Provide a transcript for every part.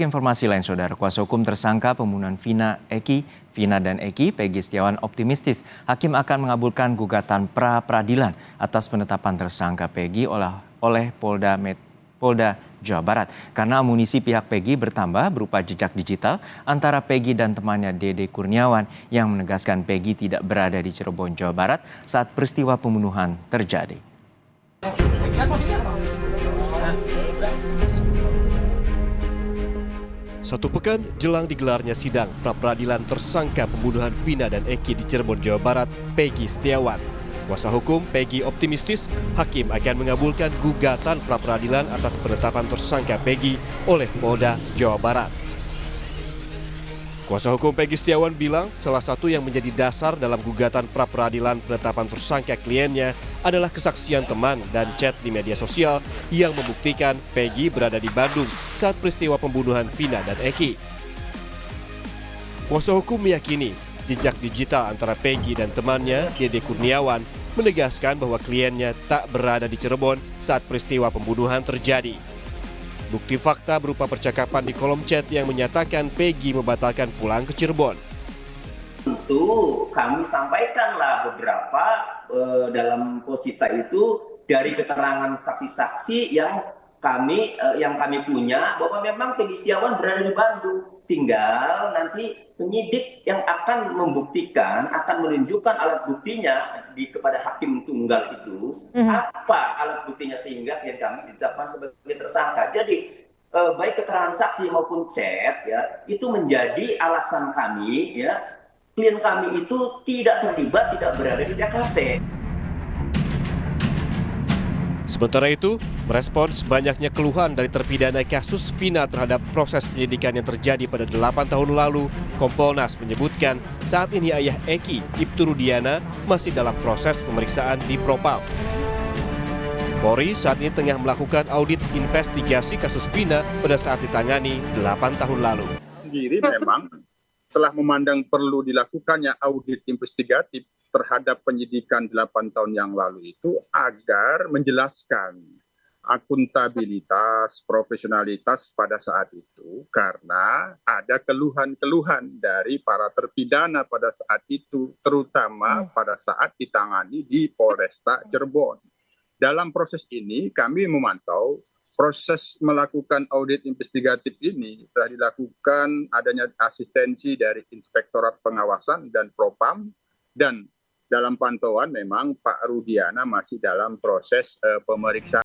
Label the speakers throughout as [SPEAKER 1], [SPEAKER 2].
[SPEAKER 1] Informasi lain, Saudara, kuasa hukum tersangka pembunuhan Vina dan Eki, Peggy Setiawan optimistis hakim akan mengabulkan gugatan pra-peradilan atas penetapan tersangka Peggy oleh Polda Jawa Barat. Karena amunisi pihak Peggy bertambah berupa jejak digital antara Peggy dan temannya Dede Kurniawan yang menegaskan Peggy tidak berada di Cirebon, Jawa Barat saat peristiwa pembunuhan terjadi.
[SPEAKER 2] Satu pekan jelang digelarnya sidang pra-peradilan tersangka pembunuhan Vina dan Eki di Cirebon, Jawa Barat, Peggy Setiawan. Kuasa hukum Peggy optimistis hakim akan mengabulkan gugatan pra-peradilan atas penetapan tersangka Peggy oleh Polda Jawa Barat. Kuasa hukum Peggy Setiawan bilang salah satu yang menjadi dasar dalam gugatan pra-peradilan penetapan tersangka kliennya adalah kesaksian teman dan chat di media sosial yang membuktikan Peggy berada di Bandung saat peristiwa pembunuhan Vina dan Eki. Kuasa hukum meyakini jejak digital antara Peggy dan temannya Dede Kurniawan menegaskan bahwa kliennya tak berada di Cirebon saat peristiwa pembunuhan terjadi. Bukti fakta berupa percakapan di kolom chat yang menyatakan Peggy membatalkan pulang ke Cirebon.
[SPEAKER 3] Tentu kami sampaikanlah beberapa dalam posita itu dari keterangan saksi-saksi yang kami punya bahwa memang Peggy Setiawan berada di Bandung. Tinggal nanti penyidik yang akan membuktikan, akan menunjukkan alat buktinya kepada hakim tunggal itu apa alat buktinya sehingga klien kami ditetapkan sebagai tersangka. Jadi baik keterangan saksi maupun chat ya itu menjadi alasan kami ya klien kami itu tidak terlibat, tidak berada di TKP.
[SPEAKER 2] Sementara itu, merespons banyaknya keluhan dari terpidana kasus Vina terhadap proses penyidikan yang terjadi pada 8 tahun lalu, Kompolnas menyebutkan saat ini ayah Eki, Ibtu Rudiana, masih dalam proses pemeriksaan di Propam. Polri saat ini tengah melakukan audit investigasi kasus Vina pada saat ditangani 8 tahun lalu.
[SPEAKER 4] Sendiri memang telah memandang perlu dilakukannya audit investigatif terhadap penyidikan 8 tahun yang lalu itu agar menjelaskan akuntabilitas, profesionalitas pada saat itu karena ada keluhan-keluhan dari para terpidana pada saat itu, terutama pada saat ditangani di Polresta Cirebon. Dalam proses ini kami memantau proses melakukan audit investigatif ini telah dilakukan adanya asistensi dari Inspektorat Pengawasan dan Propam dan dalam pantauan memang Pak Rudiana masih dalam proses pemeriksaan.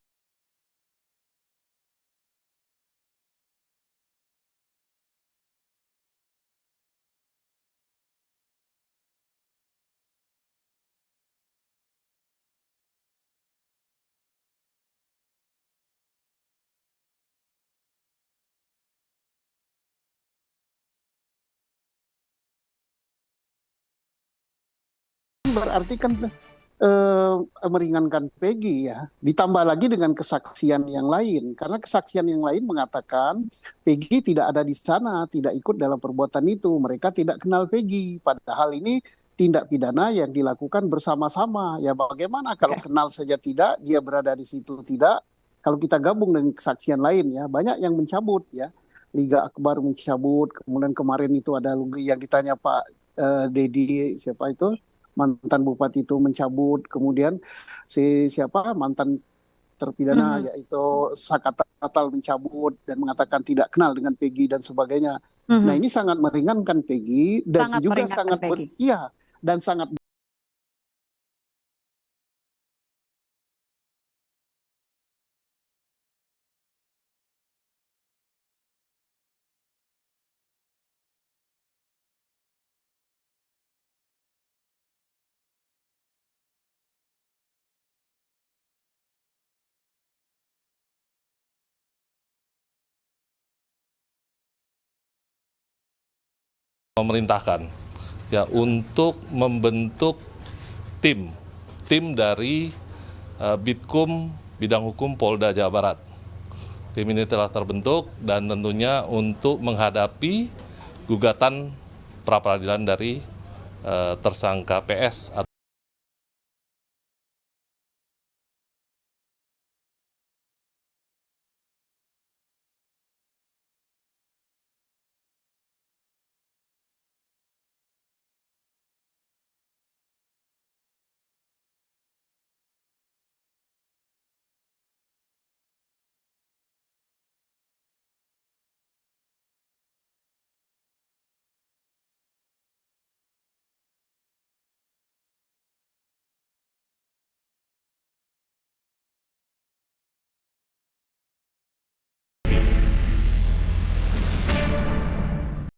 [SPEAKER 5] Berarti kan meringankan Peggy ya, ditambah lagi dengan kesaksian yang lain, karena kesaksian yang lain mengatakan Peggy tidak ada di sana, tidak ikut dalam perbuatan itu, mereka tidak kenal Peggy, padahal ini tindak pidana yang dilakukan bersama-sama. Ya bagaimana kalau kenal saja tidak, dia berada di situ tidak, kalau kita gabung dengan kesaksian lain ya, banyak yang mencabut ya, Liga Akbar mencabut, kemudian kemarin itu ada yang ditanya Pak Dedi, siapa itu? Mantan bupati itu mencabut, kemudian mantan terpidana yaitu Sakata Natal mencabut dan mengatakan tidak kenal dengan Peggy dan sebagainya. Nah ini sangat meringankan Peggy dan juga sangat dan sangat
[SPEAKER 6] memerintahkan ya untuk membentuk tim dari Bitkum Bidang Hukum Polda Jawa Barat. Tim ini telah terbentuk dan tentunya untuk menghadapi gugatan pra-peradilan dari tersangka PS